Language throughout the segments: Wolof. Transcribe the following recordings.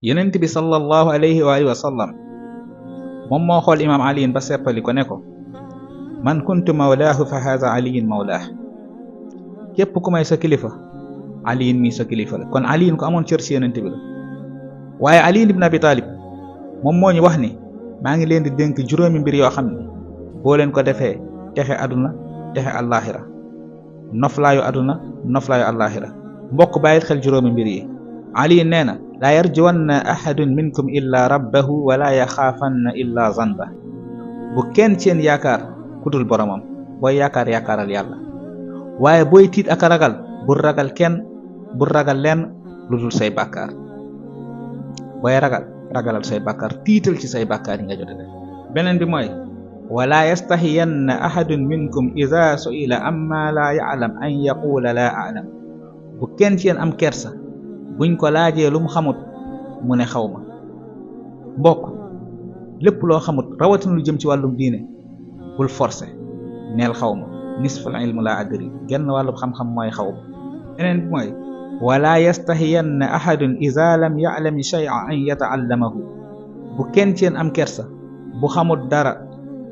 yonent bi sallallahu alayhi wa alihi wa sallam moom moo xool imaam aliyin ba seppali ko ne ko man kuntu mawlaahu fa haza aliyin mawlaah képp ku may sa kilifa aliyin mi sa kilifa la kon aliyin ko amoon cër ci yonent bi la waaye aliyin ibn abi talib moom moo ñu wax ni maa ngi leen di dénk juróomi mbir yoo xam ne boo leen ko defee texe aduna texe àllaaxira noflaayu aduna noflaayu àllaaxira mbokk bàyyit xel juróomi mbir yi aliyin nee na laa yarjuwanna ahadun minkum illa rabbahu wala yaxaafanna illa zanba bu kenn seen yaakaar kudul boromam booy yaakaaral yàlla waaye booy tiit ak ragal bul ragal kenn bul ragal lenn lu dul say bàkkaar booy ragalal say bàkkaar tiital ci say bàkkaar yi nga jote def beneen bi mooy wala yastahiyanna ahadun minkum idha su'ila amma la ya'lam an yaqula la a'lam bu kenn seen am kersa buñ ko laajee lu mu xamut mu ne xaw ma mbokk lépp loo xamut rawatina lu jëm ci wàllum diine bul forcé neel xaw ma nisful ilmu la adri genn wàllum xam-xam mooy xaw ma beneen bi mooy wala yastahiyanna ahadun idha lam ya'lam shay'an an yata'allamahu bu kenn seen am kersa bu xamut dara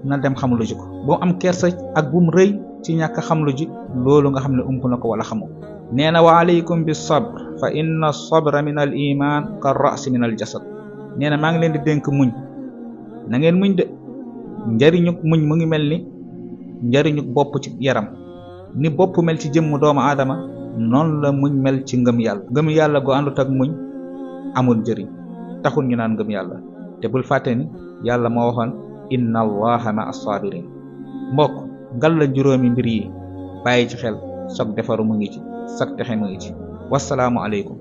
na dem xam lu ji ko bu am kersa ak bu mu rëy ci ñàkk xam lu ji loolu nga xam ne ump na ko wala xamu nee na wa alaykum bis sabr fa inna sabra min al iman ka ra'si min al jasad nee na maa ngi leen di dénk muñ na ngeen muñ de njariñu muñ mu ngi mel ni njariñu bopp ci yaram ni bopp mel ci jëmmu doomu aadama noonu la muñ mel ci ngëm yàlla gu àndut ak muñ amul njëriñ taxul ñu naan ngëm yàlla te bul fàtte ni yàlla moo waxoon inna allaha ma as-sabirin mbokk ngal la juróomi mbir yi bàyyi ci xel sag defaru mu ngi ci sag texe mu ngi ci wassalaamu aleykum